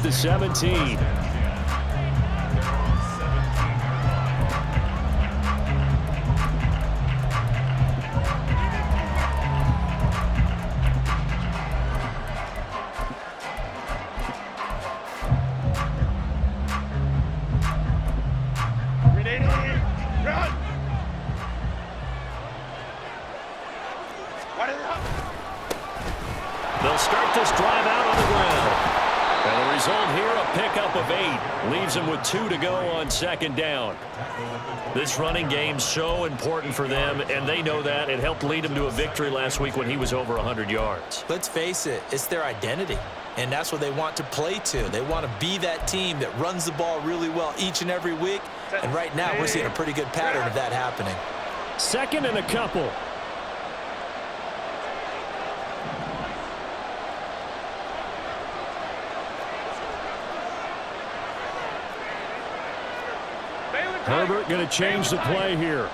the 17. They'll start this drive out on the ground. And the result here, a pickup of 8. Leaves them with 2 to go on second down. This running game's so important for them, and they know that. It helped lead them to a victory last week when he was over 100 yards. Let's face it, it's their identity. And that's what they want to play to. They want to be that team that runs the ball really well each and every week. And right now, we're seeing a pretty good pattern of that happening. Second and a couple. Herbert going to change the play here.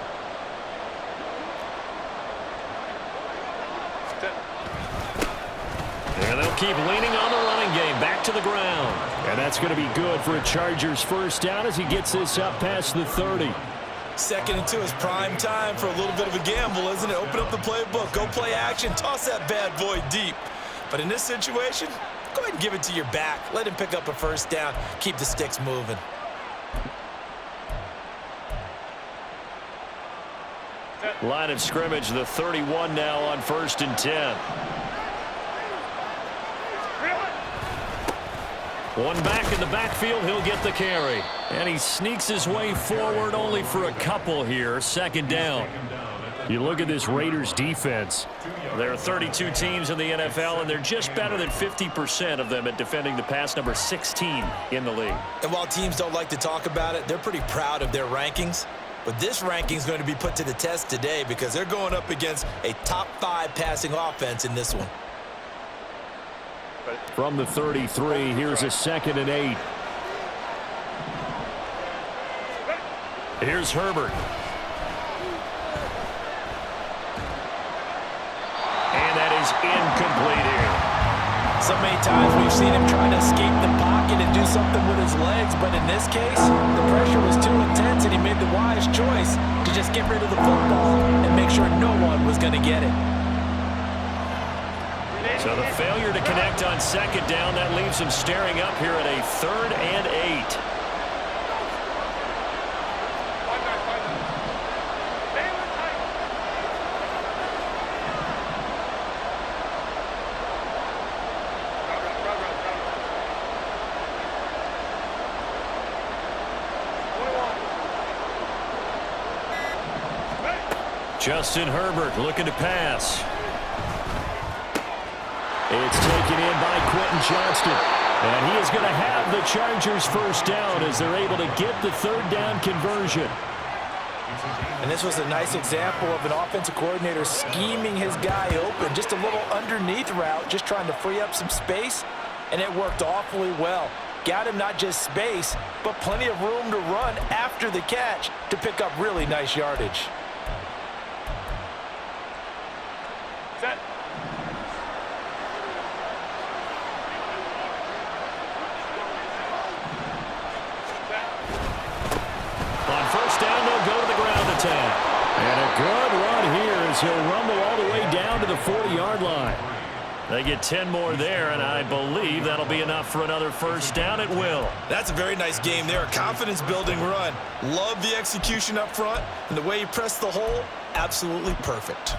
And they'll keep leaning on the running game. Back to the ground. And that's going to be good for a Chargers first down as he gets this up past the 30. 2nd and 2 is prime time for a little bit of a gamble, isn't it? Open up the playbook. Go play action. Toss that bad boy deep. But in this situation, go ahead and give it to your back. Let him pick up a first down. Keep the sticks moving. Line of scrimmage, the 31 now on 1st and 10. One back in the backfield, he'll get the carry. And he sneaks his way forward only for a couple here. 2nd down. You look at this Raiders defense. There are 32 teams in the NFL, and they're just better than 50% of them at defending the pass, number 16 in the league. And while teams don't like to talk about it, they're pretty proud of their rankings. But this ranking is going to be put to the test today because they're going up against a top 5 passing offense in this one. From the 33, here's a 2nd and 8. Here's Herbert. And that is incomplete here. So many times we've seen him trying to escape the pocket and do something with his legs, but in this case, the pressure was too intense and he made the wise choice to just get rid of the football and make sure no one was going to get it. So the failure to connect on 2nd down, that leaves him staring up here at a 3rd and 8. Justin Herbert looking to pass. It's taken in by Quentin Johnston. And he is going to have the Chargers first down as they're able to get the 3rd down conversion. And this was a nice example of an offensive coordinator scheming his guy open. Just a little underneath route, just trying to free up some space. And it worked awfully well. Got him not just space, but plenty of room to run after the catch to pick up really nice yardage. Set. On 1st down, they'll go to the ground attack. And a good run here as he'll rumble all the way down to the 40-yard line. They get 10 more there, and I believe that'll be enough for another first down. It will. That's a very nice game there. A confidence-building run. Love the execution up front, and the way he pressed the hole, absolutely perfect.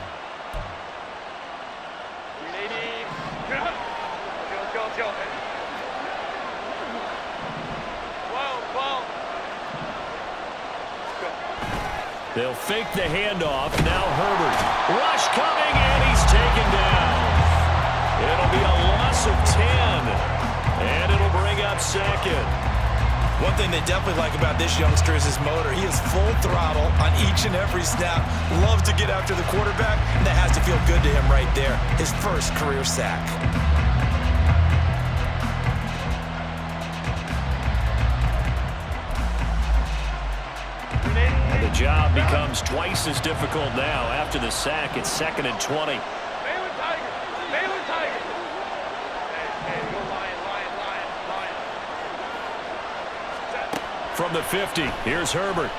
They'll fake the handoff. Now Herbert. Rush coming, and he's taken down. It'll be a loss of 10. And it'll bring up 2nd. One thing they definitely like about this youngster is his motor. He is full throttle on each and every snap. Loves to get after the quarterback, and that has to feel good to him right there. His first career sack. And the job becomes twice as difficult now. After the sack, it's 2nd and 20. From the 50, here's Herbert.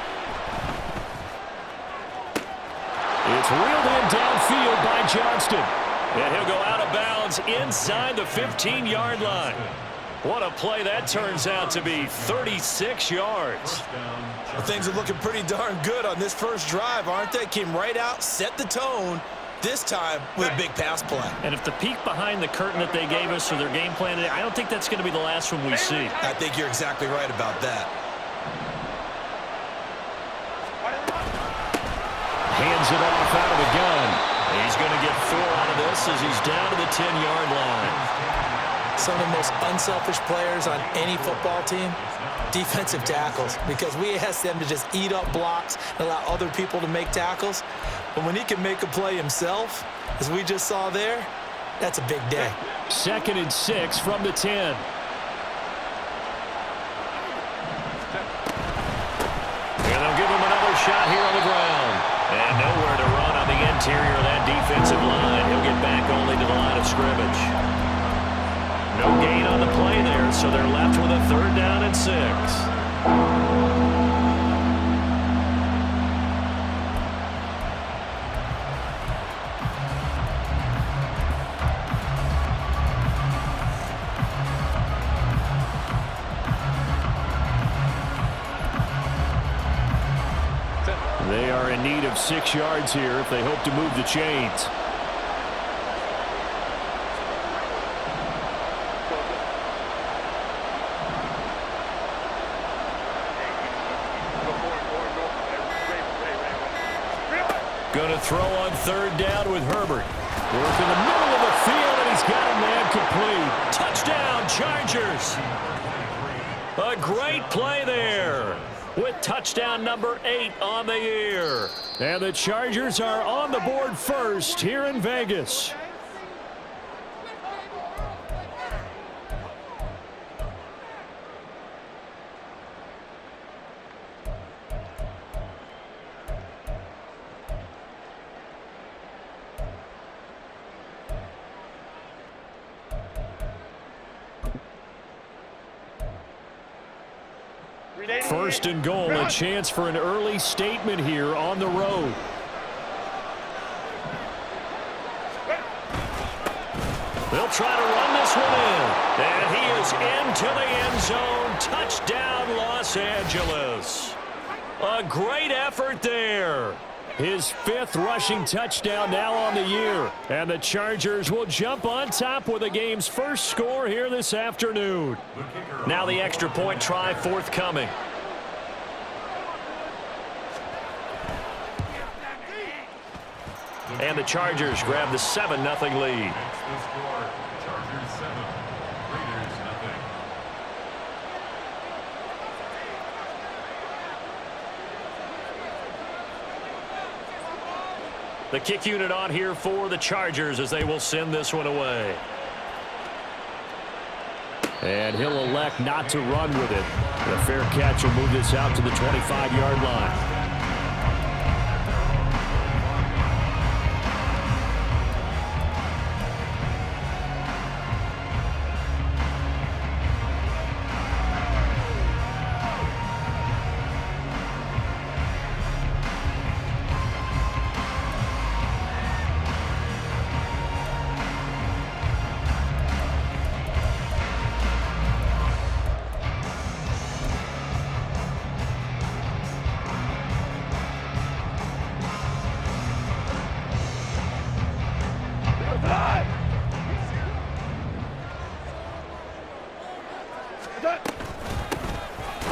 It's reeled in downfield by Johnston. And he'll go out of bounds inside the 15-yard line. What a play that turns out to be, 36 yards. Well, things are looking pretty darn good on this first drive, aren't they? Came right out, set the tone, this time with a big pass play. And if the peek behind the curtain that they gave us or their game plan, I don't think that's going to be the last one we see. I think you're exactly right about that. Hands it off out of the gun. He's going to get 4 out of this as he's down to the 10-yard line. Some of the most unselfish players on any football team, defensive tackles, because we ask them to just eat up blocks and allow other people to make tackles. But when he can make a play himself, as we just saw there, that's a big day. 2nd and 6 from the 10. And they'll give him another shot here on the ground. And nowhere to run on the interior of that defensive line. He'll get back only to the line of scrimmage. No gain on the play there, so they're left with a 3rd down and 6. They are in need of 6 yards here if they hope to move the chains. Going to throw on 3rd down with Herbert. Work in the middle of the field, and he's got a man complete. Touchdown, Chargers. A great play there, with touchdown number 8 on the year. And the Chargers are on the board first here in Vegas. First and goal, a chance for an early statement here on the road. They'll try to run this one in. And he is into the end zone. Touchdown, Los Angeles. A great effort there. His 5th rushing touchdown now on the year. And the Chargers will jump on top with the game's first score here this afternoon. Now the extra point try forthcoming. And the Chargers grab the 7-0 lead. The kick unit on here for the Chargers as they will send this one away. And he'll elect not to run with it. The fair catch will move this out to the 25-yard line.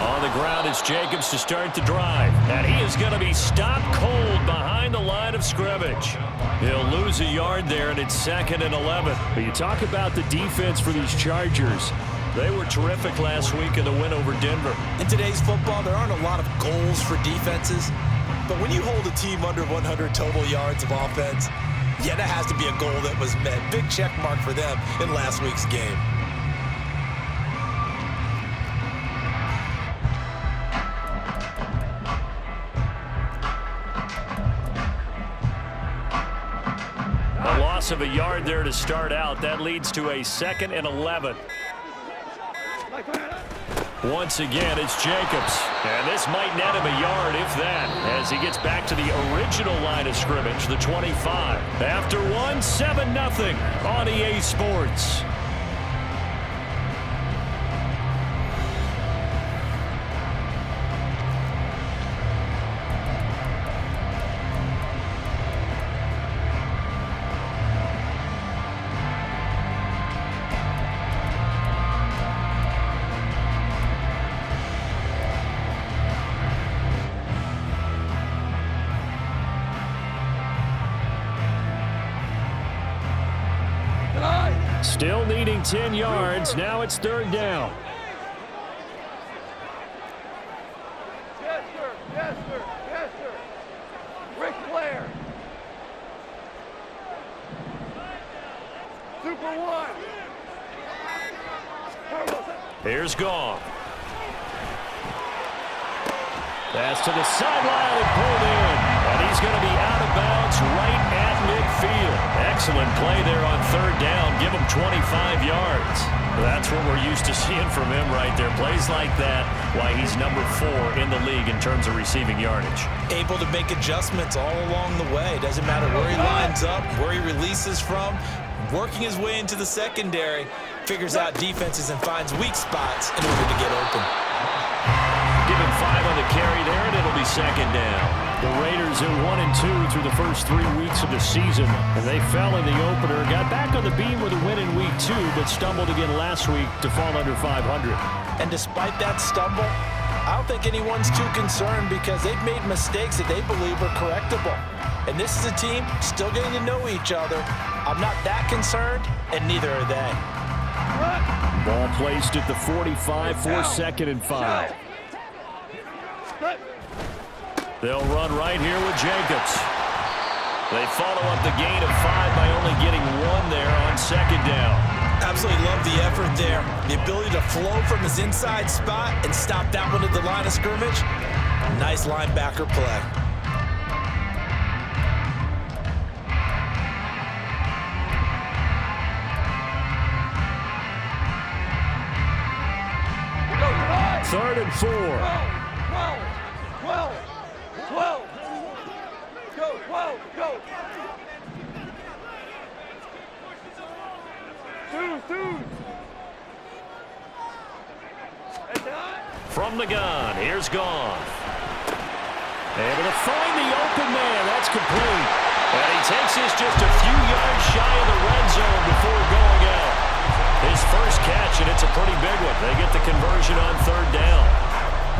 On the ground is Jacobs to start the drive. And he is going to be stopped cold behind the line of scrimmage. He'll lose a yard there, and it's 2nd and 11. But you talk about the defense for these Chargers. They were terrific last week in the win over Denver. In today's football, there aren't a lot of goals for defenses. But when you hold a team under 100 total yards of offense, yeah, that has to be a goal that was met. Big check mark for them in last week's game. A loss of a yard there to start out. That leads to a 2nd and 11. Once again, it's Jacobs. And this might net him a yard, if that, as he gets back to the original line of scrimmage, the 25. After one, 7-0 on EA Sports. Still needing 10 yards. Now it's 3rd down. Yes, sir. Yes, sir. Yes, sir. Ric Flair. Super One. Here's Goff. Pass to the sideline and pulled in. And he's going to be out of bounds right at midfield. Excellent play there on 3rd down. Give him 25 yards. That's what we're used to seeing from him right there. Plays like that, why he's number 4 in the league in terms of receiving yardage. Able to make adjustments all along the way. Doesn't matter where he lines up, where he releases from. Working his way into the secondary. Figures out defenses and finds weak spots in order to get open. Give him 5 on the carry there, and it'll be 2nd down. The Raiders are 1-2 through the first 3 weeks of the season, and they fell in the opener. Got back on the beam with a win in week 2, but stumbled again last week to fall under 500. And despite that stumble, I don't think anyone's too concerned because they've made mistakes that they believe are correctable. And this is a team still getting to know each other. I'm not that concerned, and neither are they. Ball placed at the 45 for 2nd and 5. They'll run right here with Jacobs. They follow up the gain of 5 by only getting 1 there on 2nd down. Absolutely love the effort there. The ability to flow from his inside spot and stop that one at the line of scrimmage. Nice linebacker play. Third and 4. 12. Go, 12, go. Two. From the gun, here's Goff. Able to find the open man. That's complete. And he takes this just a few yards shy of the red zone before going out. His first catch, and it's a pretty big one. They get the conversion on 3rd down.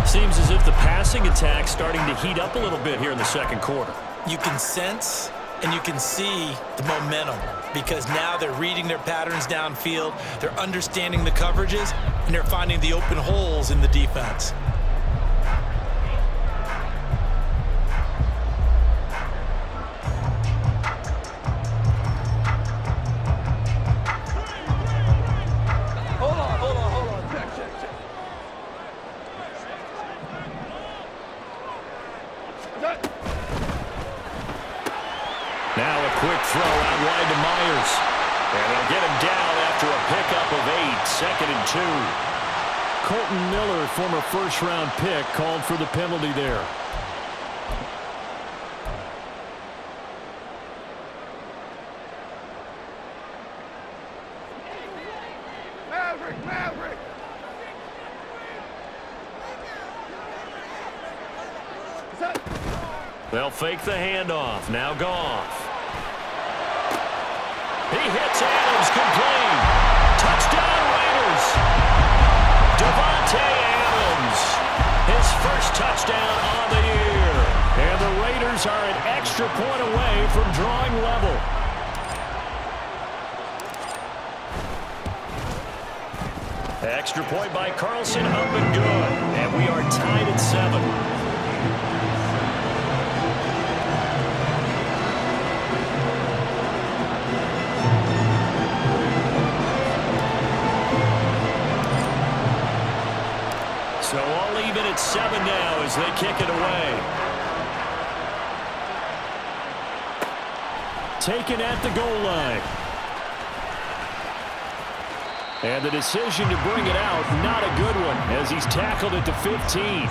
Seems as if the passing attack's starting to heat up a little bit here in the 2nd quarter. You can sense and you can see the momentum because now they're reading their patterns downfield, they're understanding the coverages, and they're finding the open holes in the defense. Hold on. Check. Now a quick throw out wide to Myers. And they'll get him down after a pickup of 8, 2nd and 2. Colton Miller, former first-round pick, called for the penalty there. Maverick. They'll fake the handoff. Now Goff. He hits Adams, complete. Touchdown Raiders. Devontae Adams. His first touchdown on the year. And the Raiders are an extra point away from drawing level. Extra point by Carlson, up and good. And we are tied at 7. So all even at 7 now as they kick it away. Taken at the goal line. And the decision to bring it out, not a good one, as he's tackled at the 15.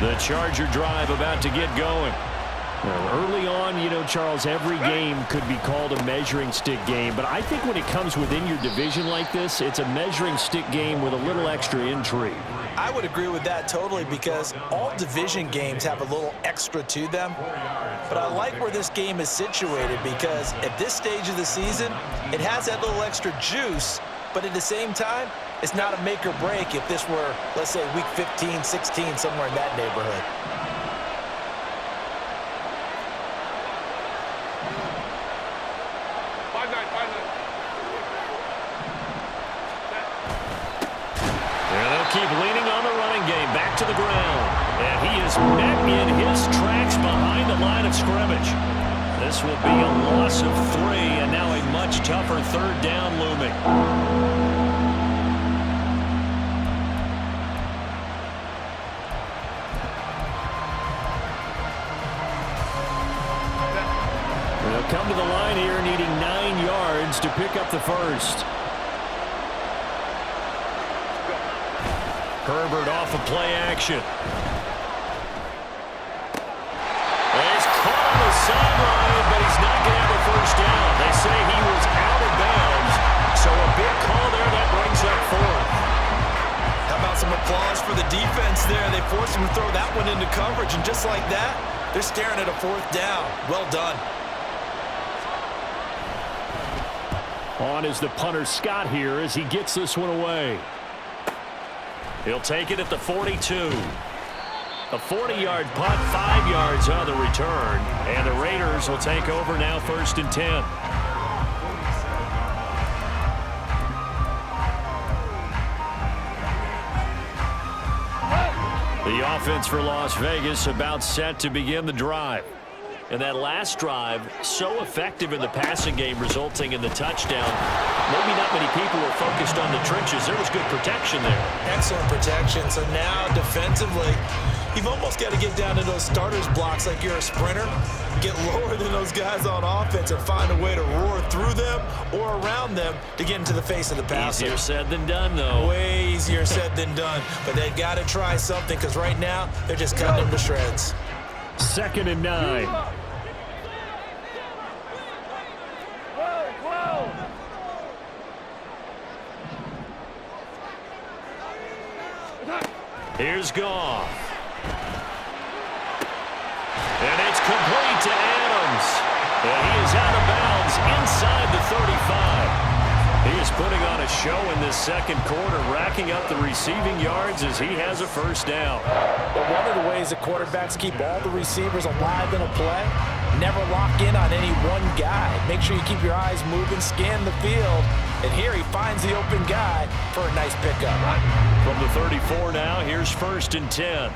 The Charger drive about to get going. Well, early on, you know, Charles, every game could be called a measuring stick game. But I think when it comes within your division like this, it's a measuring stick game with a little extra intrigue. I would agree with that totally because all division games have a little extra to them. But I like where this game is situated because at this stage of the season, it has that little extra juice. But at the same time, it's not a make or break if this were, let's say, week 15, 16, somewhere in that neighborhood. Keep leaning on the running game. Back to the ground. And he is met in his tracks behind the line of scrimmage. This will be a loss of 3, and now a much tougher third down looming. They'll come to the line here needing 9 yards to pick up the first. Herbert off of play action. He's caught on the sideline, but he's not going to have a first down. They say he was out of bounds, so a big call there that brings up 4th. How about some applause for the defense there? They forced him to throw that one into coverage, and just like that, they're staring at a 4th down. Well done. On is the punter Scott here as he gets this one away. He'll take it at the 42. A 40-yard punt, 5 yards on the return. And the Raiders will take over now 1st and 10. The offense for Las Vegas about set to begin the drive. And that last drive, so effective in the passing game, resulting in the touchdown. Maybe not many people were focused on the trenches. There was good protection there. Excellent protection. So now defensively, you've almost got to get down to those starters blocks like you're a sprinter. Get lower than those guys on offense and find a way to roar through them or around them to get into the face of the passer. Easier said than done, though. Way easier said than done. But they've got to try something because right now they're just cutting them to shreds. 2nd and 9. Here's Goff. And it's complete to Adams. And he is out of bounds inside the 35. He is putting on a show in this second quarter, racking up the receiving yards as he has a first down. But one of the ways that quarterbacks keep all the receivers alive in a play, never lock in on any one guy. Make sure you keep your eyes moving, scan the field. And here he finds the open guy for a nice pickup. From the 34 now, here's 1st and 10.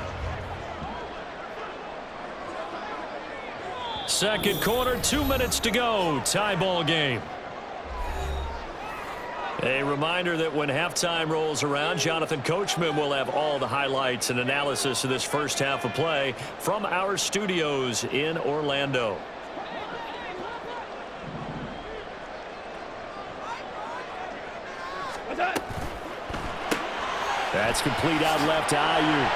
Second quarter, 2 minutes to go. Tie ball game. A reminder that when halftime rolls around, Jonathan Coachman will have all the highlights and analysis of this first half of play from our studios in Orlando. That's complete out left to Ayuk.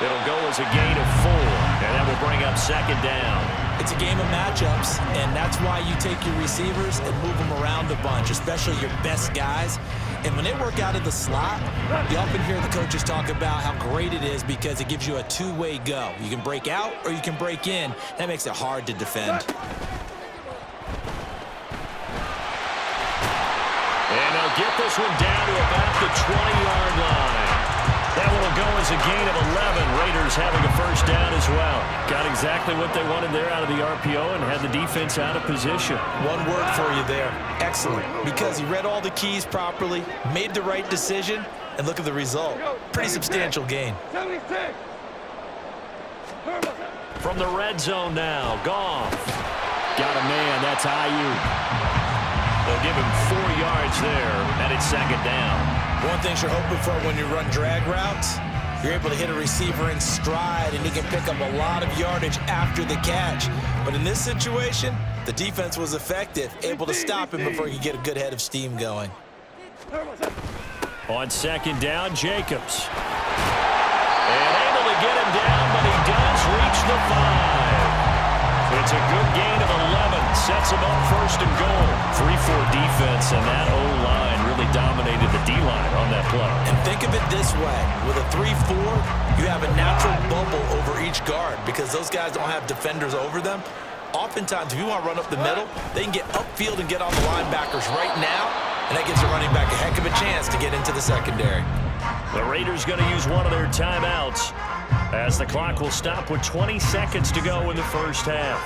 It'll go as a gain of 4, and that will bring up 2nd down. It's a game of matchups, and that's why you take your receivers and move them around a bunch, especially your best guys. And when they work out of the slot, you often hear the coaches talk about how great it is because it gives you a two-way go. You can break out or you can break in. That makes it hard to defend. And they'll get this one down to about the 20-yard line. That one will go as a gain of 11. Raiders having a first down as well. Got exactly what they wanted there out of the RPO and had the defense out of position. One word for you there. Excellent. Because he read all the keys properly, made the right decision, and look at the result. Pretty substantial gain. 76. From the red zone now, Goff. Got a man, that's Ayuk. They'll give him 4 yards there, and it's 2nd down. One thing you're hoping for when you run drag routes, You're able to hit a receiver in stride, and he can pick up a lot of yardage after the catch. But in this situation, the defense was effective, able to stop him before he could get a good head of steam going. On second down, Jacobs. And able to get him down, but he does reach the 5. It's a good gain of 11. Sets him up first and goal. 3-4 defense, and that O-line really dominated the D-line on that play. And think of it this way. With a 3-4, you have a natural bubble over each guard because those guys don't have defenders over them. Oftentimes, if you want to run up the middle, they can get upfield and get on the linebackers right now, and that gives the running back a heck of a chance to get into the secondary. The Raiders going to use one of their timeouts as the clock will stop with 20 seconds to go in the first half.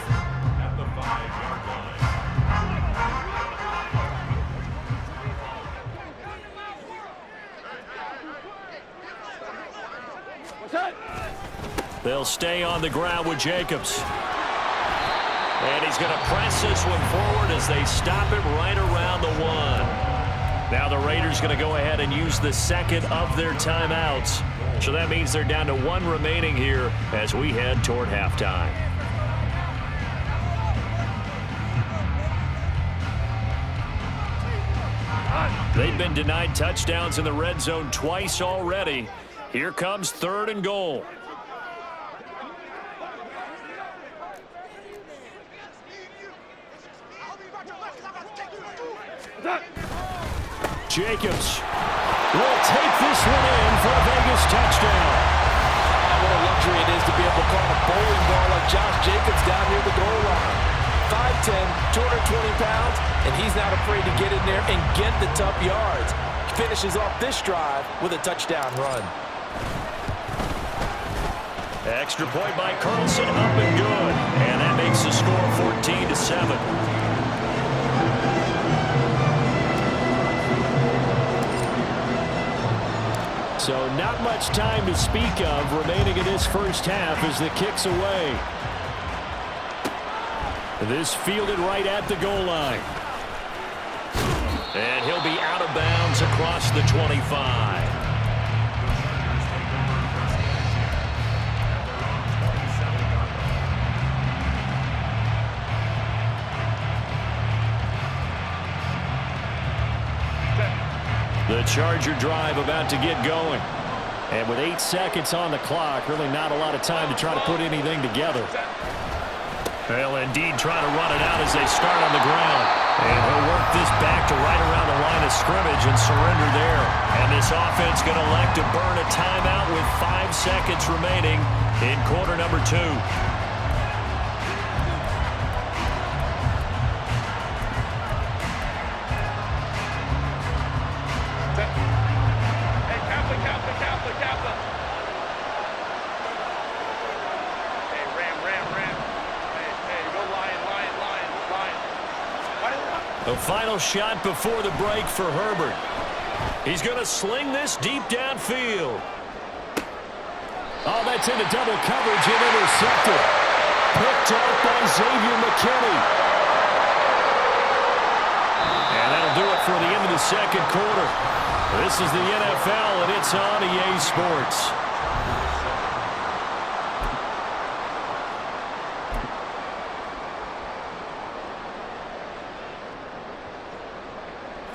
They'll stay on the ground with Jacobs. And he's going to press this one forward as they stop it right around the 1. Now the Raiders going to go ahead and use the second of their timeouts. So that means they're down to 1 remaining here as we head toward halftime. They've been denied touchdowns in the red zone twice already. Here comes 3rd and goal. Jacobs will take this one in for a Vegas touchdown. What a luxury it is to be able to call a bowling ball like Josh Jacobs down near the goal line. 5'10", 220 pounds, and he's not afraid to get in there and get the tough yards. He finishes off this drive with a touchdown run. Extra point by Carlson, up and good. And that makes the score 14-7. So not much time to speak of remaining in this first half as the kick's away. This fielded right at the goal line. And he'll be out of bounds across the 25. The Charger drive about to get going. And with 8 seconds on the clock, really not a lot of time to try to put anything together. They'll indeed try to run it out as they start on the ground. And he'll work this back to right around the line of scrimmage and surrender there. And this offense going to elect to burn a timeout with 5 seconds remaining in quarter number 2. The final shot before the break for Herbert. He's going to sling this deep downfield. Oh, that's into double coverage and intercepted. Picked off by Xavier McKinney. And that'll do it for the end of the second quarter. This is the NFL, and it's on EA Sports.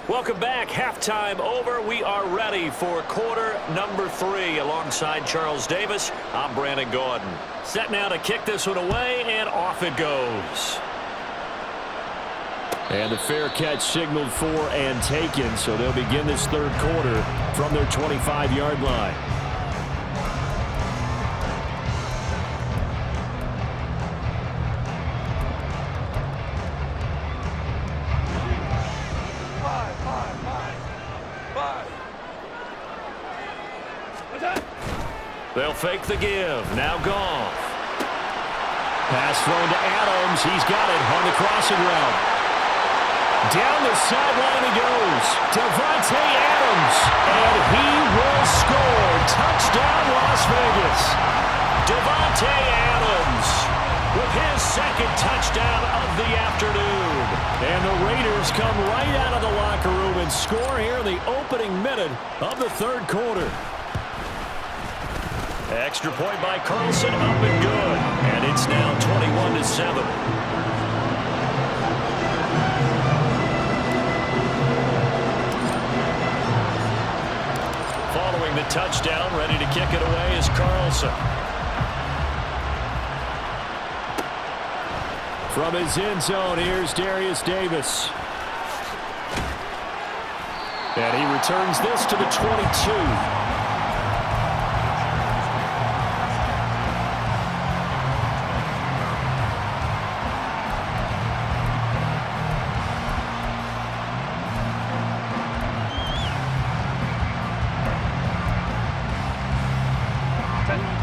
Welcome back. Halftime over. We are ready for quarter number 3. Alongside Charles Davis, I'm Brandon Gordon. Set now to kick this one away, and off it goes. And the fair catch signaled for and taken, so they'll begin this third quarter from their 25-yard line. They'll fake the give. Now Goff. Pass thrown to Adams. He's got it on the crossing route. Down the sideline he goes. Davante Adams. And he will score. Touchdown, Las Vegas. Davante Adams with his second touchdown of the afternoon. And the Raiders come right out of the locker room and score here in the opening minute of the third quarter. Extra point by Carlson, up and good. And it's now 21-7. Following the touchdown, ready to kick it away is Carlson. From his end zone, here's Darius Davis. And he returns this to the 22.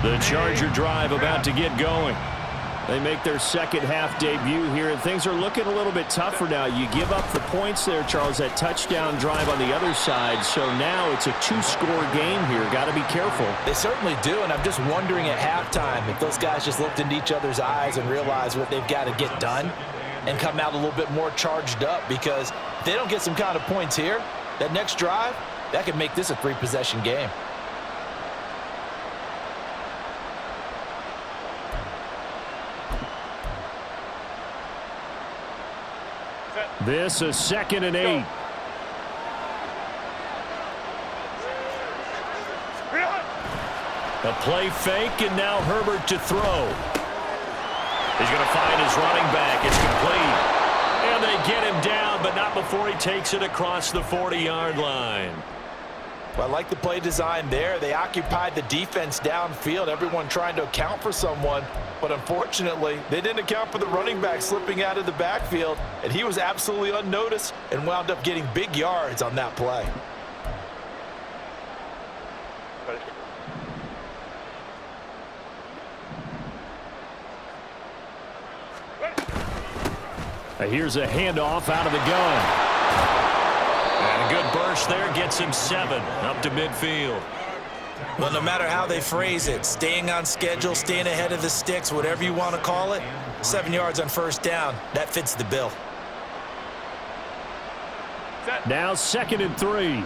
The Charger drive about to get going. They make their second half debut here, and things are looking a little bit tougher now. You give up the points there, Charles, that touchdown drive on the other side. So now it's a two-score game here. Got to be careful. They certainly do, and I'm just wondering at halftime if those guys just looked into each other's eyes and realized what they've got to get done and come out a little bit more charged up, because if they don't get some kind of points here, that next drive, that could make this a three-possession game. This is 2nd and 8. A play fake, and now Herbert to throw. He's going to find his running back. It's complete. And they get him down, but not before he takes it across the 40-yard line. Well, I like the play design there. They occupied the defense downfield, everyone trying to account for someone. But unfortunately, they didn't account for the running back slipping out of the backfield, and he was absolutely unnoticed and wound up getting big yards on that play. Here's a handoff out of the gun. And a good burst there gets him 7 up to midfield. Well, no matter how they phrase it, staying on schedule, staying ahead of the sticks, whatever you want to call it, 7 yards on first down, that fits the bill. Now 2nd and 3.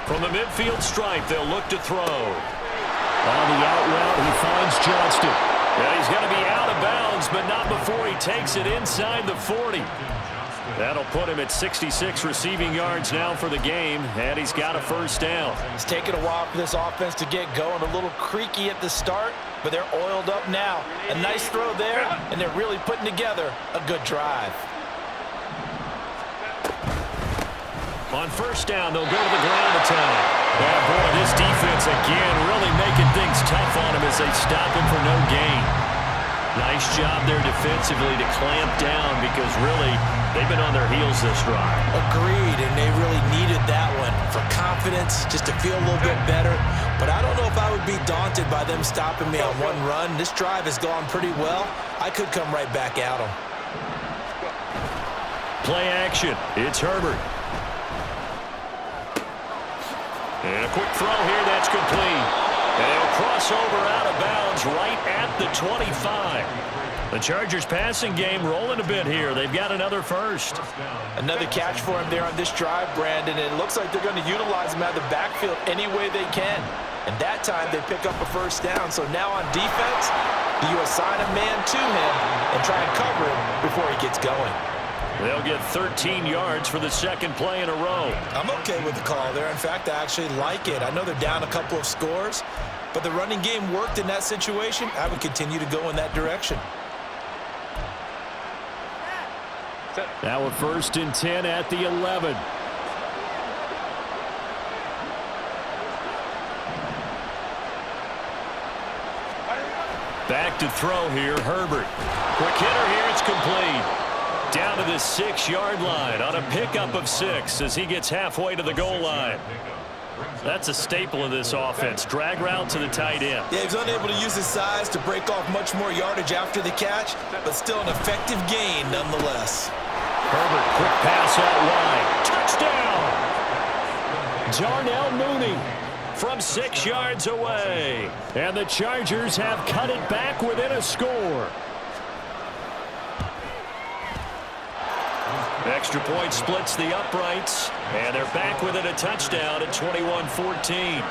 From the midfield stripe, they'll look to throw. On the out route, he finds Johnston. And he's going to be out of bounds, but not before he takes it inside the 40. That'll put him at 66 receiving yards now for the game, and he's got a first down. It's taken a while for this offense to get going. A little creaky at the start, but they're oiled up now. A nice throw there, and they're really putting together a good drive. On first down, they'll go to the ground attack. Yeah, boy, this defense again really making things tough on him as they stop him for no gain. Nice job there defensively to clamp down, because really they've been on their heels this drive. Agreed, and they really needed that one for confidence, just to feel a little bit better. But I don't know if I would be daunted by them stopping me on one run. This drive has gone pretty well. I could come right back at them. Play action. It's Herbert. And a quick throw here, that's complete. And he'll cross over out of bounds right at the 25. The Chargers passing game rolling a bit here. They've got another first. Another catch for him there on this drive, Brandon. It looks like they're going to utilize him out of the backfield any way they can. And that time they pick up a first down. So now on defense, do you assign a man to him and try and cover him before he gets going? They'll get 13 yards for the second play in a row. I'm okay with the call there. In fact, I actually like it. I know they're down a couple of scores, but the running game worked in that situation. I would continue to go in that direction. Now a 1st and 10 at the 11. Back to throw here, Herbert. Quick hitter here, it's complete. Down to the 6-yard line on a pickup of 6 as he gets halfway to the goal line. That's a staple of this offense. Drag route to the tight end. Yeah, he's unable to use his size to break off much more yardage after the catch, but still an effective gain nonetheless. Herbert, quick pass out wide. Touchdown! Darnell Mooney from 6 yards away. And the Chargers have cut it back within a score. Extra point splits the uprights, and they're back within a touchdown at 21-14.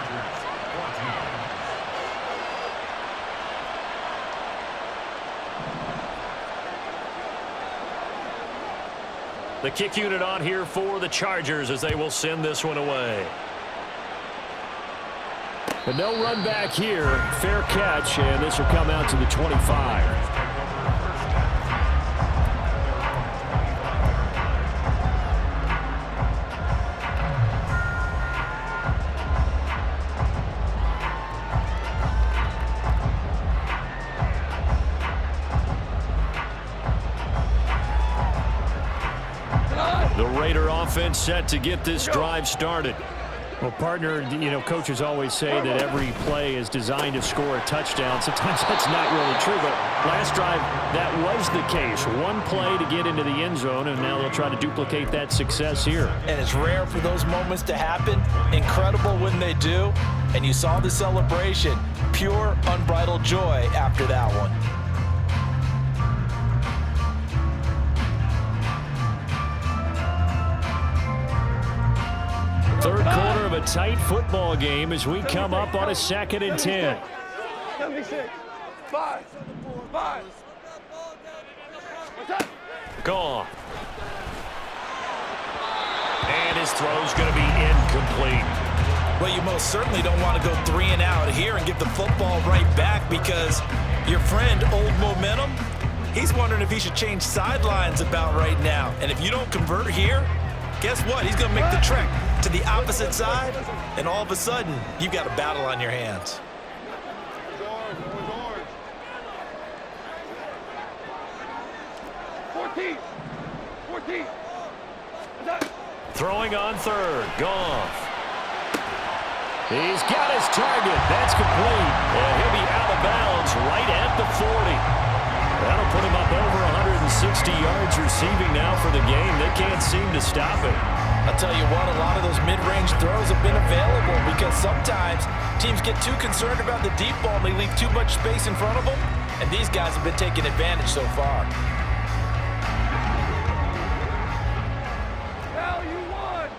The kick unit on here for the Chargers as they will send this one away. But no run back here. Fair catch, and this will come out to the 25. The Raider offense set to get this drive started. Well, partner, you know, coaches always say that every play is designed to score a touchdown. Sometimes that's not really true, but last drive, that was the case. One play to get into the end zone, and now they'll try to duplicate that success here. And it's rare for those moments to happen. Incredible when they do. And you saw the celebration. Pure, unbridled joy after that one. Third quarter of a tight football game as we come up on a 2nd and 10. 76. 5. Gone. And his throw's going to be incomplete. Well, you most certainly don't want to go 3 and out here and give the football right back because your friend, Old Momentum, he's wondering if he should change sidelines about right now. And if you don't convert here, guess what? He's going to make the trek to the opposite side, and all of a sudden, you've got a battle on your hands. 14. Throwing on third. Goff. He's got his target. That's complete. And he'll be out of bounds right at the 40. That'll put him up over 160 yards receiving now for the game. They can't seem to stop it. I'll tell you what, a lot of those mid-range throws have been available because sometimes teams get too concerned about the deep ball and they leave too much space in front of them, and these guys have been taking advantage so far. Now you won.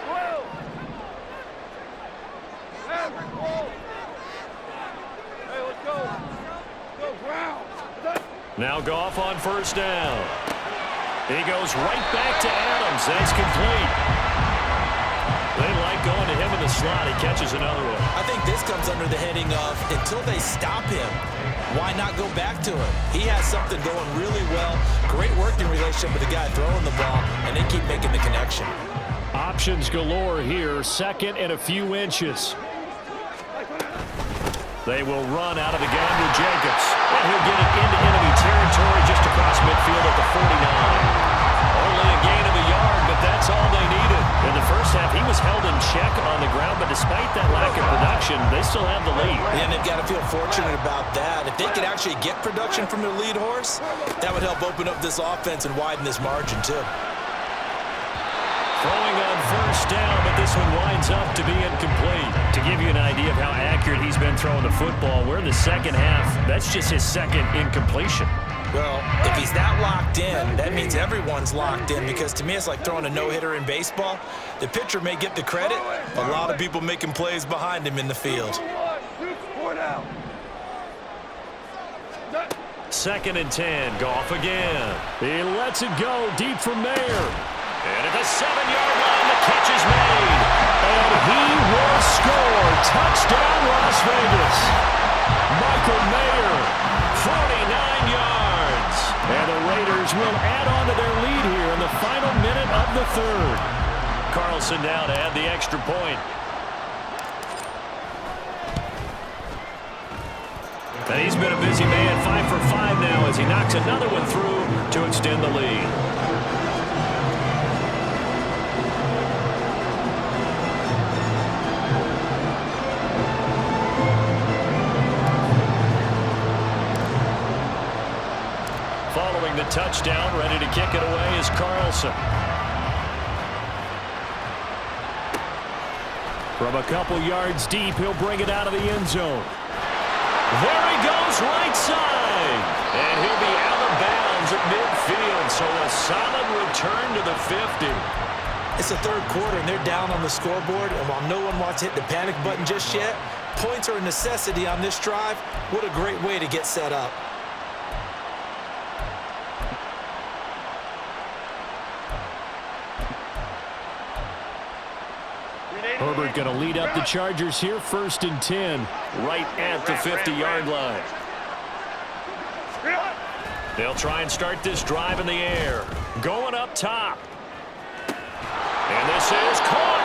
12. Average ball. Hey, let's go. Go ground. Now Goff on first down. He goes right back to Adams. That's complete. They like going to him in the slot. He catches another one. I think this comes under the heading of until they stop him, why not go back to him? He has something going really well. Great working relationship with the guy throwing the ball, and they keep making the connection. Options galore here. 2nd and a few inches. They will run out of the gun with Jacobs. And he'll get it into enemy territory just across midfield at the 49. Only a gain of a yard, but that's all they needed. In the first half, he was held in check on the ground, but despite that lack of production, they still have the lead. And they've got to feel fortunate about that. If they could actually get production from their lead horse, that would help open up this offense and widen this margin too. Throwing on first down, but this one winds up to be incomplete. To give you an idea of how accurate he's been throwing the football, we're in the second half. That's just his 2nd incompletion. Well, if he's that locked in, that means everyone's locked in because to me it's like throwing a no-hitter in baseball. The pitcher may get the credit, but a lot of people making plays behind him in the field. 2nd and 10, Goff again. He lets it go deep for Mayer. And at the 7-yard line, the catch is made. And he will score. Touchdown, Las Vegas. Michael Mayer, 49 yards. And the Raiders will add on to their lead here in the final minute of the 3rd. Carlson now to add the extra point. And he's been a busy man, 5 for 5 now as he knocks another one through to extend the lead. Following the touchdown, ready to kick it away is Carlson. From a couple yards deep, he'll bring it out of the end zone. There he goes, right side. And he'll be out of of bounds at midfield, so a solid return to the 50. It's the third quarter, and they're down on the scoreboard, and while no one wants to hit the panic button just yet, points are a necessity on this drive. What a great way to get set up. Herbert going to lead up the Chargers here, 1st and 10. Right at the 50-yard line. They'll try and start this drive in the air. Going up top. And this is caught.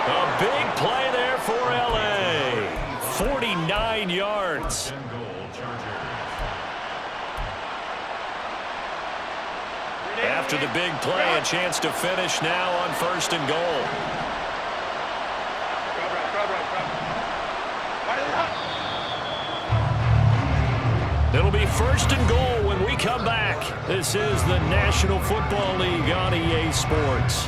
A big play there for L.A. 49 yards. After the big play, a chance to finish now on 1st and goal. It'll be 1st and goal when we come back. This is the National Football League on EA Sports.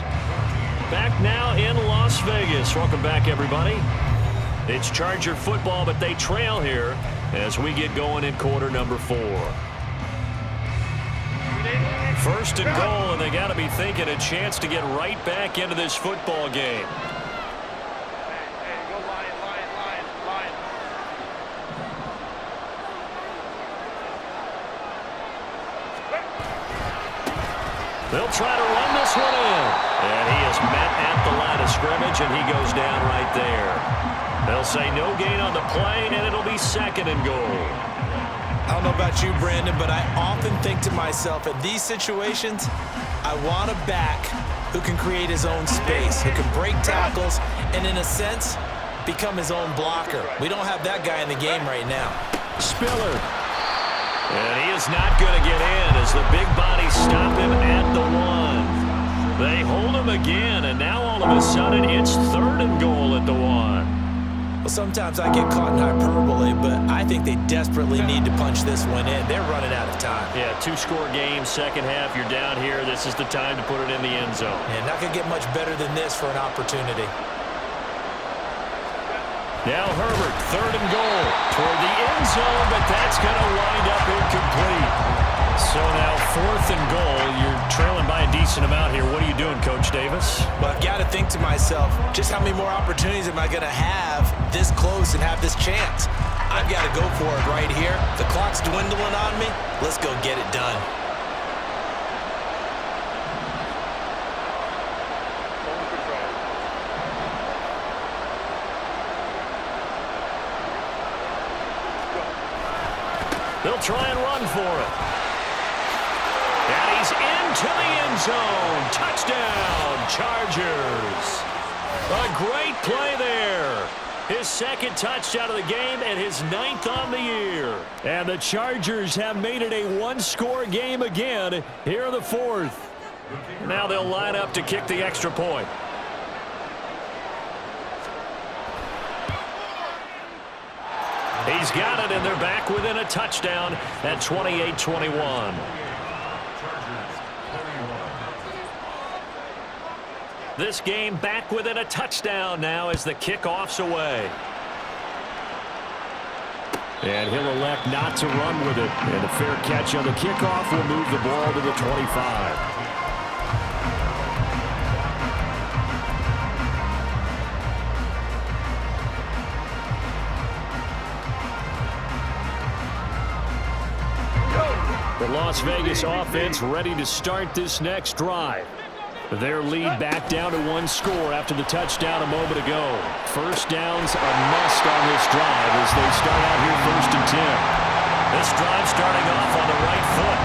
Back now in Las Vegas. Welcome back, everybody. It's Charger football, but they trail here as we get going in quarter number 4. 1st and goal, and they got to be thinking a chance to get right back into this football game. They'll try to run this one in. And he is met at the line of scrimmage, and he goes down right there. They'll say no gain on the play, and it'll be 2nd and goal. I don't know about you, Brandon, but I often think to myself, in these situations, I want a back who can create his own space, who can break tackles, and in a sense, become his own blocker. We don't have that guy in the game right now. Spiller. And he is not going to get in as the big bodies stop him at the 1. They hold him again, and now all of a sudden it's 3rd and goal at the 1. Well, sometimes I get caught in hyperbole, but I think they desperately need to punch this one in. They're running out of time. Yeah, 2-score game, second half, you're down here. This is the time to put it in the end zone. And not going to get much better than this for an opportunity. Now Herbert, 3rd and goal toward the end zone, but that's going to wind up incomplete. So now 4th and goal. You're trailing by a decent amount here. What are you doing, Coach Davis? Well, I've got to think to myself, just how many more opportunities am I going to have this close and have this chance? I've got to go for it right here. The clock's dwindling on me. Let's go get it done. They'll try and run for it. And he's into the end zone. Touchdown, Chargers. A great play there. His 2nd touchdown of the game and his 9th on the year. And the Chargers have made it a 1-score game again here in the 4th. Now they'll line up to kick the extra point. He's got it, and they're back within a touchdown at 28-21. This game back within a touchdown now as the kickoff's away. And he'll elect not to run with it. And a fair catch on the kickoff will move the ball to the 25. The Las Vegas offense ready to start this next drive. Their lead back down to 1 score after the touchdown a moment ago. First down's a must on this drive as they start out here 1st and 10. This drive starting off on the right foot,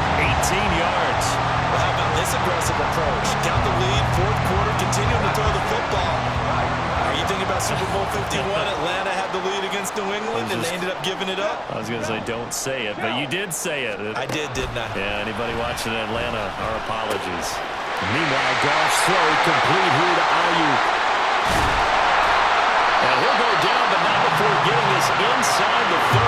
18 yards. Well, how about this aggressive approach? Got the lead, 4th quarter, continuing to throw the football. Are you thinking about Super Bowl 51? Atlanta had the lead against New England, and they ended up giving it up? I was going to say, don't say it, but you did say it. I did, didn't I? Yeah, anybody watching Atlanta, our apologies. Meanwhile, Goff's throw complete here to ALOOO. And he'll go down, but not before getting us inside the 30.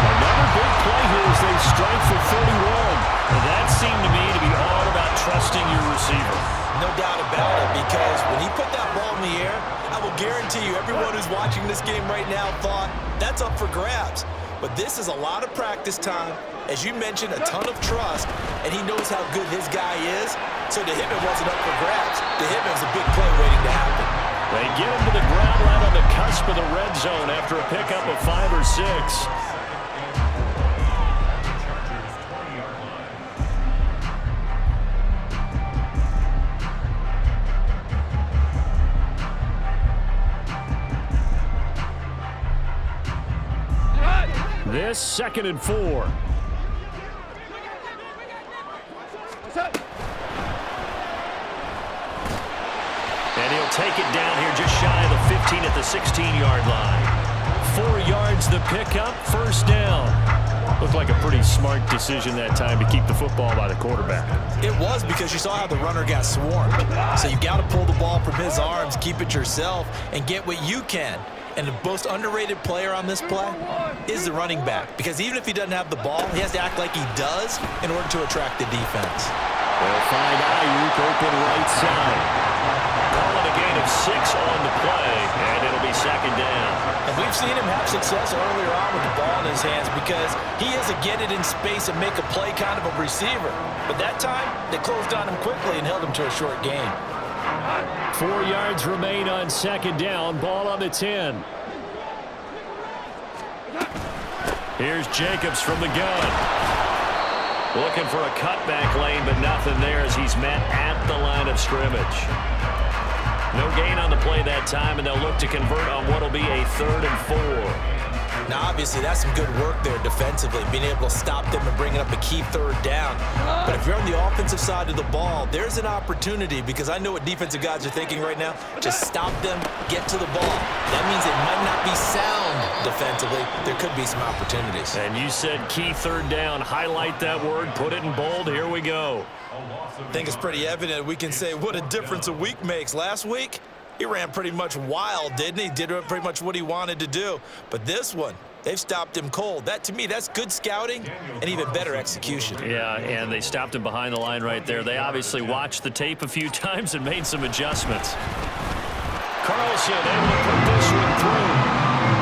Another big play here as they strike for 31. And that seemed to me to be all about trusting your receiver. No doubt about it, because when he put that ball in the air, I will guarantee you everyone who's watching this game right now thought, that's up for grabs. But this is a lot of practice time. As you mentioned, a ton of trust, and he knows how good his guy is. So to him, it wasn't up for grabs. To him, it was a big play waiting to happen. They get him to the ground right on the cusp of the red zone after a pickup of 5 or 6. This 2nd and 4. And he'll take it down here just shy of the 15 at the 16-yard line. 4 yards the pickup, 1st down. Looked like a pretty smart decision that time to keep the football by the quarterback. It was, because you saw how the runner got swarmed. So you got to pull the ball from his arms, keep it yourself, and get what you can. And the most underrated player on this play is the running back, because even if he doesn't have the ball, he has to act like he does in order to attract the defense. They'll find Ayuk open right side. Calling a gain of 6 on the play, and it'll be 2nd down. And we've seen him have success earlier on with the ball in his hands, because he is a get it in space and make a play kind of a receiver. But that time, they closed on him quickly and held him to a short gain. 4 yards remain on 2nd down. Ball on the 10. Here's Jacobs from the gun. Looking for a cutback lane, but nothing there as he's met at the line of scrimmage. No gain on the play that time, and they'll look to convert on what will be a 3rd and 4. Now, obviously, that's some good work there defensively, being able to stop them and bringing up a key 3rd down. But if you're on the offensive side of the ball, there's an opportunity, because I know what defensive guys are thinking right now. Just stop them, get to the ball. That means it might not be sound defensively. There could be some opportunities. And you said key 3rd down. Highlight that word, put it in bold. Here we go. I think it's pretty evident we can say what a difference a week makes. Last week, he ran pretty much wild, didn't he? Did pretty much what he wanted to do. But this one, they've stopped him cold. That, to me, that's good scouting and even better execution. Yeah, and they stopped him behind the line right there. They obviously watched the tape a few times and made some adjustments. Carlson able to put this one through.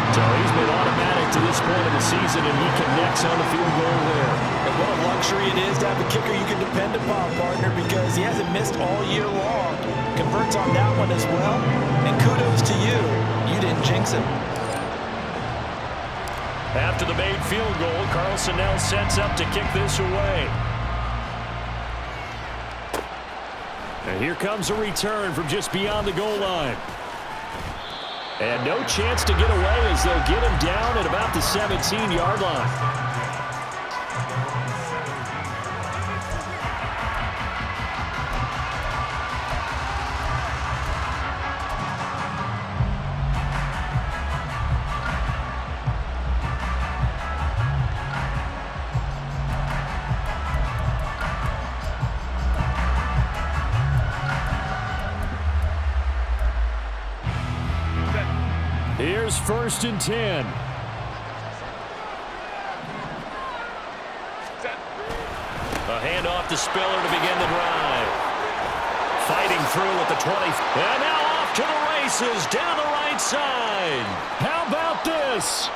So he's been automatic to this point of the season, and he connects on the field goal there. And what a luxury it is to have a kicker you can depend upon, partner, because he hasn't missed all year long. Converts on that one as well. And kudos to you. You didn't jinx him. After the made field goal, Carlson now sets up to kick this away. And here comes a return from just beyond the goal line. And no chance to get away as they'll get him down at about the 17-yard line. Here's 1st and 10. A handoff to Spiller to begin the drive. Fighting through at the 20. And now off to the races down the right side. How about this?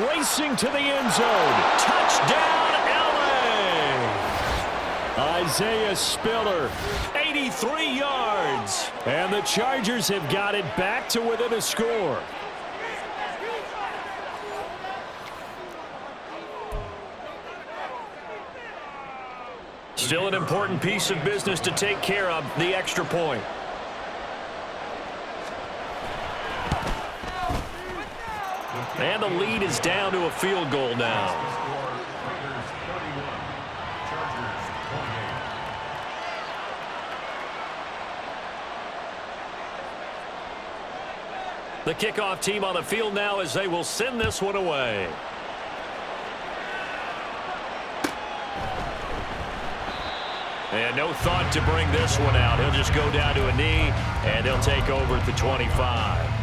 Racing to the end zone. Touchdown, LA! Isaiah Spiller, 83 yards. And the Chargers have got it back to within a score. Still an important piece of business to take care of, the extra point. And the lead is down to a field goal now. The kickoff team on the field now as they will send this one away. And no thought to bring this one out. He'll just go down to a knee, and they'll take over at the 25.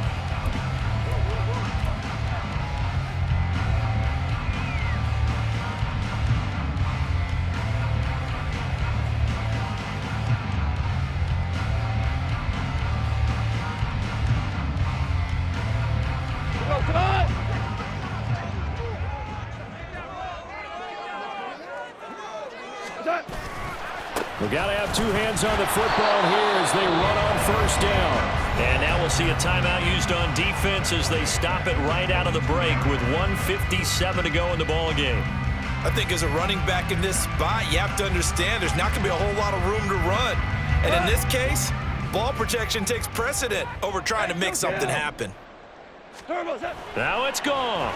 got to have two hands on the football here as they run on first down. And now we'll see a timeout used on defense as they stop it right out of the break with 1:57 to go in the ball game. I think as a running back in this spot, you have to understand there's not going to be a whole lot of room to run. And in this case, ball protection takes precedent over trying to make something happen. Now it's gone.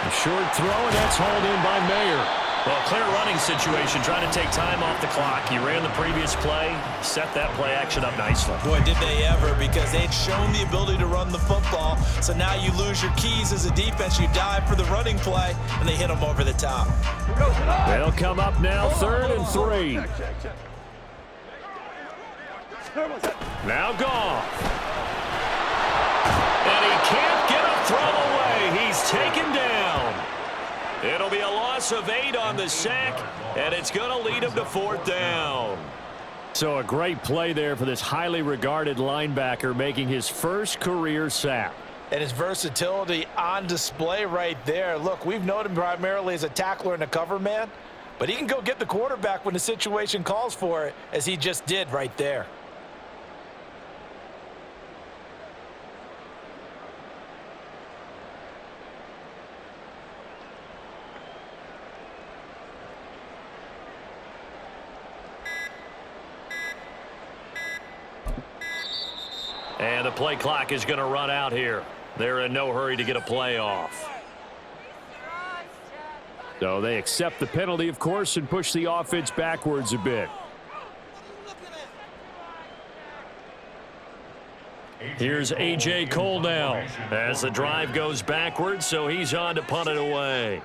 A short throw, and that's hauled in by Mayer. Well, clear running situation, trying to take time off the clock. He ran the previous play, set that play action up nicely. Boy, did they ever, because they'd shown the ability to run the football. So now you lose your keys as a defense. You dive for the running play, and they hit them over the top. They'll come up now, 3rd and 3. Now gone. And he can't get a throw away. He's taken down. It'll be a loss of 8 on the sack, and it's going to lead him to 4th down. So a great play there for this highly regarded linebacker making his first career sack. And his versatility on display right there. Look, we've known him primarily as a tackler and a cover man, but he can go get the quarterback when the situation calls for it, as he just did right there. And the play clock is going to run out here. They're in no hurry to get a play off. So they accept the penalty, of course, and push the offense backwards a bit. Here's A.J. Cole now as the drive goes backwards, so he's on to punt it away.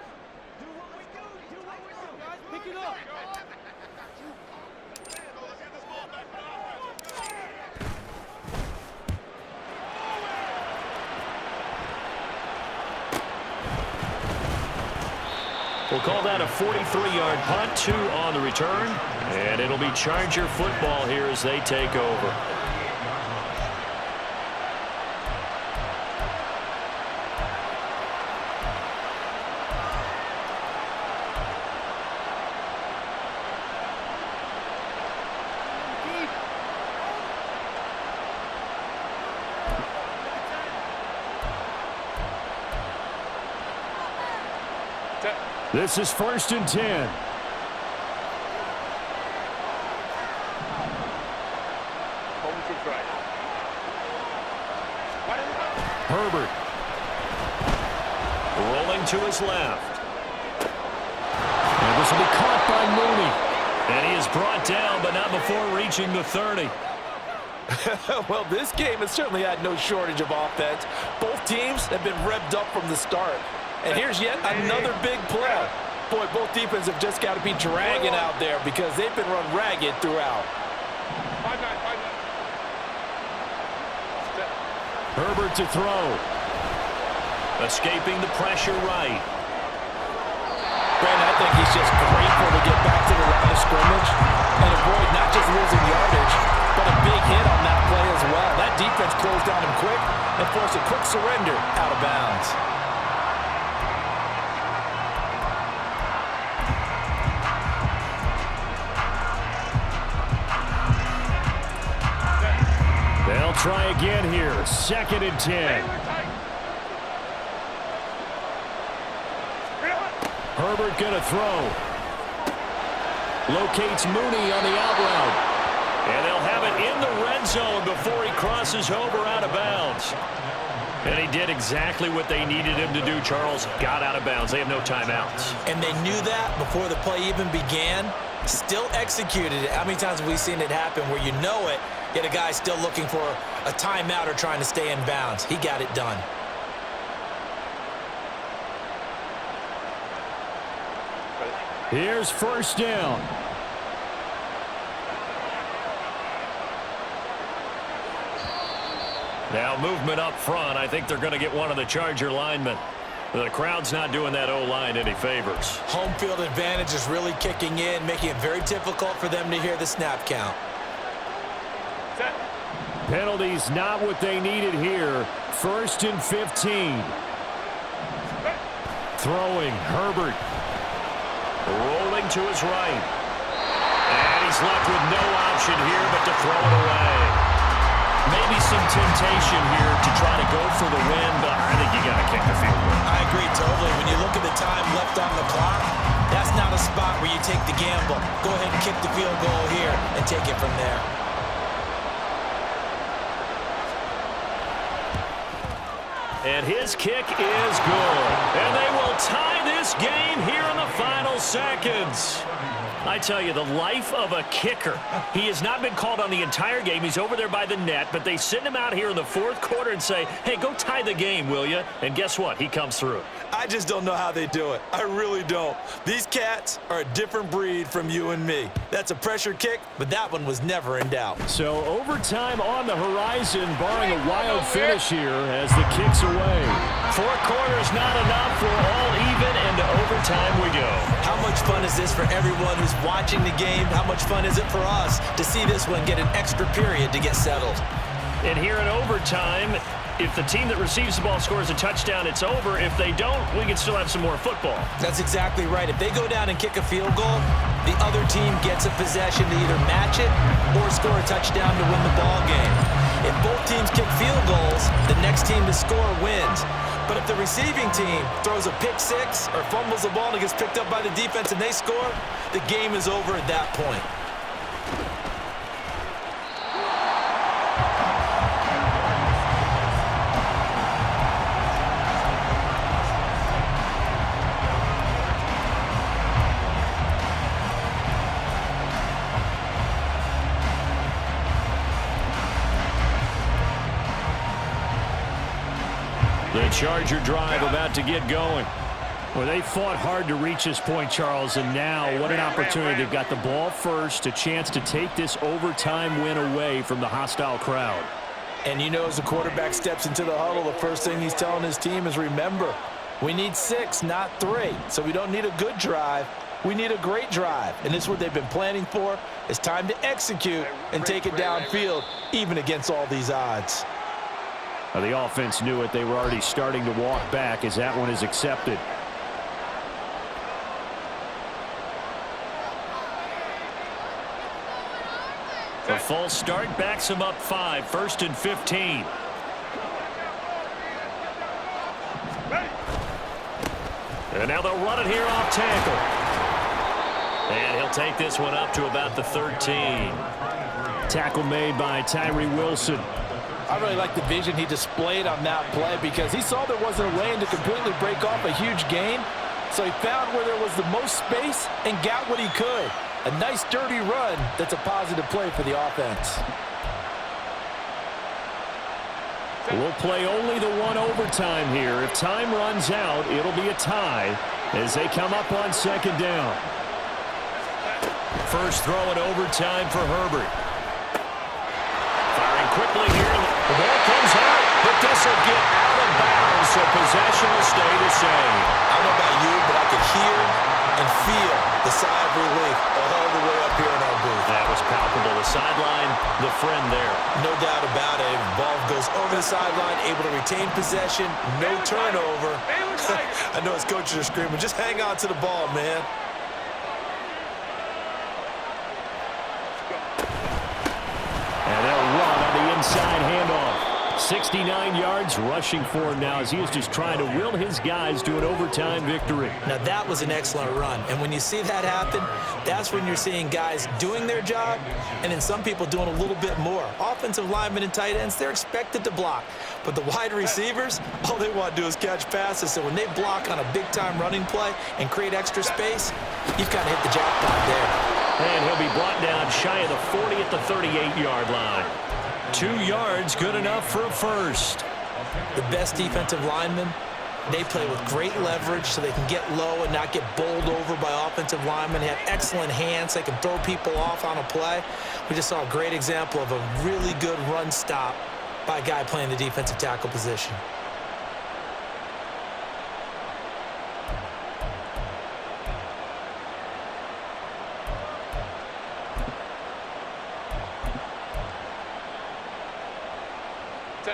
We'll call that a 43-yard punt, 2 on the return, and it'll be Charger football here as they take over. This is 1st and 10. Herbert. Rolling to his left. And this will be caught by Mooney. And he is brought down, but not before reaching the 30. Well, this game has certainly had no shortage of offense. Both teams have been revved up from the start. And here's yet another big play. Boy, both defenses have just got to be dragging out there because they've been run ragged throughout. Herbert to throw. Escaping the pressure right. Brandon, I think he's just grateful to get back to the line of scrimmage and avoid not just losing yardage, but a big hit on that play as well. That defense closed down him quick and forced a quick surrender out of bounds. They'll try again here. 2nd and 10. Herbert going to throw. Locates Mooney on the out route. And they'll have it in the red zone before he crosses over out of bounds. And he did exactly what they needed him to do, Charles. Got out of bounds. They have no timeouts. And they knew that before the play even began. Still executed it. How many times have we seen it happen where you know it, yet a guy still looking for a timeout or trying to stay in bounds? He got it done. Here's 1st down. Now movement up front. I think they're going to get one of the Charger linemen. The crowd's not doing that O-line any favors. Home field advantage is really kicking in, making it very difficult for them to hear the snap count. Penalties not what they needed here. 1st and 15. Throwing, Herbert. Rolling to his right. And he's left with no option here but to throw it away. Maybe some temptation here to try to go for the win, but I think you got to kick the field goal. I agree totally. When you look at the time left on the clock, that's not a spot where you take the gamble. Go ahead and kick the field goal here and take it from there. And his kick is good. And they will tie this game here in the final seconds. I tell you, the life of a kicker. He has not been called on the entire game. He's over there by the net, but they send him out here in the fourth quarter and say, hey, go tie the game, will you? And guess what? He comes through. I just don't know how they do it. I really don't. These cats are a different breed from you and me. That's a pressure kick, but that one was never in doubt. So overtime on the horizon, barring a wild finish here as the kick's away. 4 quarters not enough. We're all even, and to overtime we go. How much fun is this for everyone who's watching the game? How much fun is it for us to see this one get an extra period to get settled? And here in overtime, if the team that receives the ball scores a touchdown, it's over. If they don't, we can still have some more football. That's exactly right. If they go down and kick a field goal, the other team gets a possession to either match it or score a touchdown to win the ball game. If both teams kick field goals, the next team to score wins. But if the receiving team throws a pick six or fumbles the ball and it gets picked up by the defense and they score, the game is over at that point. The Charger drive about to get going. Well, they fought hard to reach this point, Charles, and now what an opportunity. They've got the ball first, a chance to take this overtime win away from the hostile crowd. And you know, as the quarterback steps into the huddle, the first thing he's telling his team is, remember, we need 6, not 3. So we don't need a good drive. We need a great drive. And this is what they've been planning for. It's time to execute and take it downfield, even against all these odds. Well, the offense knew it. They were already starting to walk back as that one is accepted. A false start backs him up 5, 1st and 15. And now they'll run it here off tackle. And he'll take this one up to about the 13. Tackle made by Tyree Wilson. I really like the vision he displayed on that play because he saw there wasn't a lane to completely break off a huge gain. So he found where there was the most space and got what he could. A nice, dirty run that's a positive play for the offense. We'll play only the one overtime here. If time runs out, it'll be a tie as they come up on 2nd down. First throw in overtime for Herbert. Firing quickly here. The ball comes out, but this will get out of bounds, so possession will stay the same. I don't know about you, but I could hear and feel the sigh of relief all the way up here in our booth. That was palpable. The sideline, the friend there. No doubt about it. The ball goes over the sideline, able to retain possession, no turnover. I know his coaches are screaming, just hang on to the ball, man. And they'll run on the inside handoff. 69 yards rushing for him now as he is just trying to will his guys to an overtime victory. Now that was an excellent run, and when you see that happen, that's when you're seeing guys doing their job and then some people doing a little bit more. Offensive linemen and tight ends, they're expected to block, but the wide receivers, all they want to do is catch passes. So when they block on a big-time running play and create extra space, you've kind of hit the jackpot there. And he'll be brought down shy of the 40 at the 38-yard line. 2 yards, good enough for a first. The best defensive linemen, they play with great leverage so they can get low and not get bowled over by offensive linemen. They have excellent hands. They can throw people off on a play. We just saw a great example of a really good run stop by a guy playing the defensive tackle position.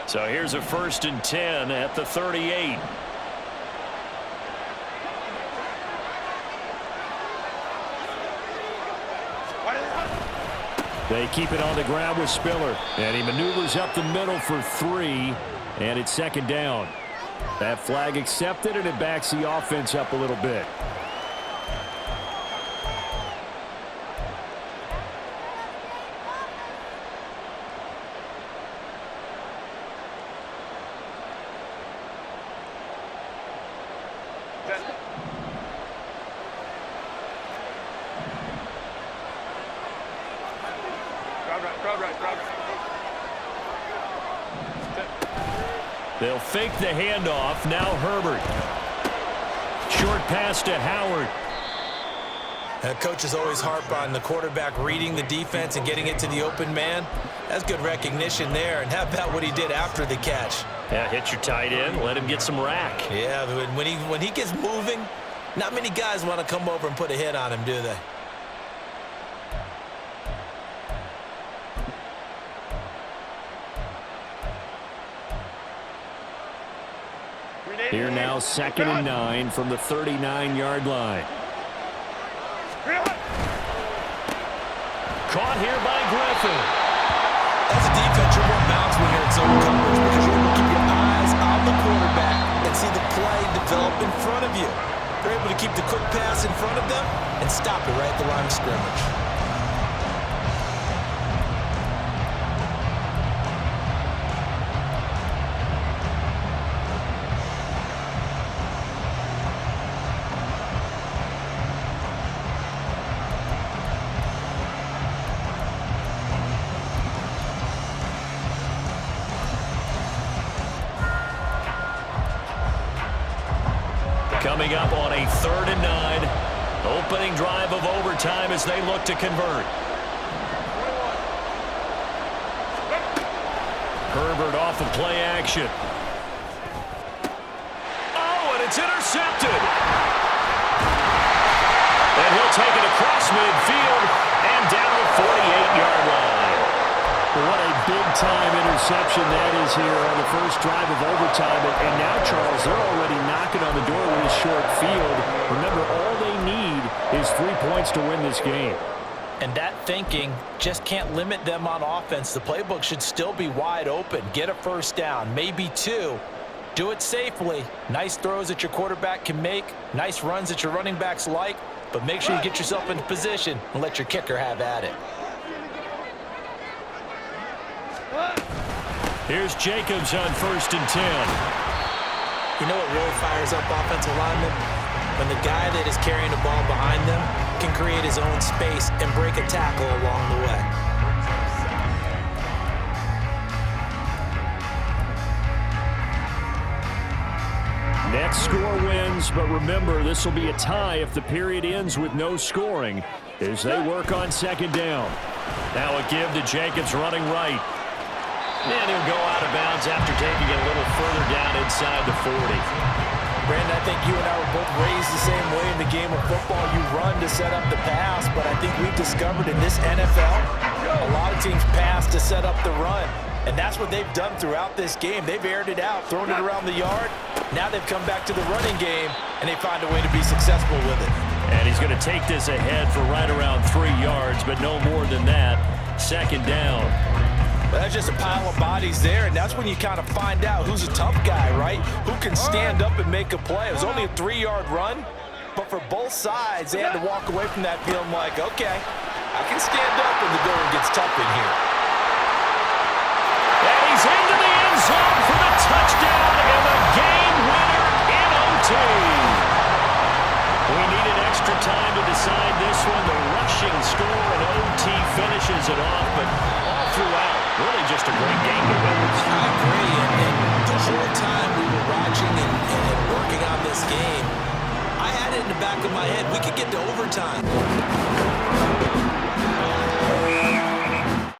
So here's a 1st and 10 at the 38. They keep it on the ground with Spiller. And he maneuvers up the middle for 3. And it's second down. That flag accepted, and it backs the offense up a little bit. They'll fake the handoff. Now Herbert. Short pass to Howard. Coaches always harp on the quarterback reading the defense and getting it to the open man. That's good recognition there. And how about what he did after the catch? Yeah, hit your tight end. Let him get some rack. Yeah, when he gets moving, not many guys want to come over and put a hit on him, do they? Here now, 2nd and 9 from the 39-yard line. Caught here by Griffin. As a defense, you're more balanced when you're in zone coverage because you're able to keep your eyes on the quarterback and see the play develop in front of you. They're able to keep the quick pass in front of them and stop it right at the line of scrimmage. Coming up on a 3rd and 9. Opening drive of overtime as they look to convert. Herbert off of play action. Oh, and it's intercepted. And he'll take it across midfield and down the 48-yard line. What a big-time interception that is here on the first drive of overtime. And now, Charles, they're already knocking on the door with a short field. Remember, all they need is 3 points to win this game. And that thinking just can't limit them on offense. The playbook should still be wide open. Get a first down, maybe 2. Do it safely. Nice throws that your quarterback can make. Nice runs that your running backs like. But make sure you get yourself into position and let your kicker have at it. Here's Jacobs on 1st and 10. You know what really fires up offensive linemen? When the guy that is carrying the ball behind them can create his own space and break a tackle along the way. Next score wins, but remember, this will be a tie if the period ends with no scoring as they work on 2nd down. Now a give to Jacobs running right. And he'll go out of bounds after taking it a little further down inside the 40. Brandon, I think you and I were both raised the same way in the game of football. You run to set up the pass, but I think we've discovered in this NFL, a lot of teams pass to set up the run. And that's what they've done throughout this game. They've aired it out, thrown it around the yard. Now they've come back to the running game, and they find a way to be successful with it. And he's going to take this ahead for right around 3 yards, but no more than that. 2nd down. But that's just a pile of bodies there, and that's when you kind of find out who's a tough guy, right? Who can stand up and make a play. It was only a 3-yard run, but for both sides, they had to walk away from that feeling like, okay, I can stand up when the going gets tough in here. And he's into the end zone for the touchdown and the game winner in OT. We needed extra time to decide this one. The rushing score and OT finishes it off, but all throughout, really just a great game to witness. I agree, and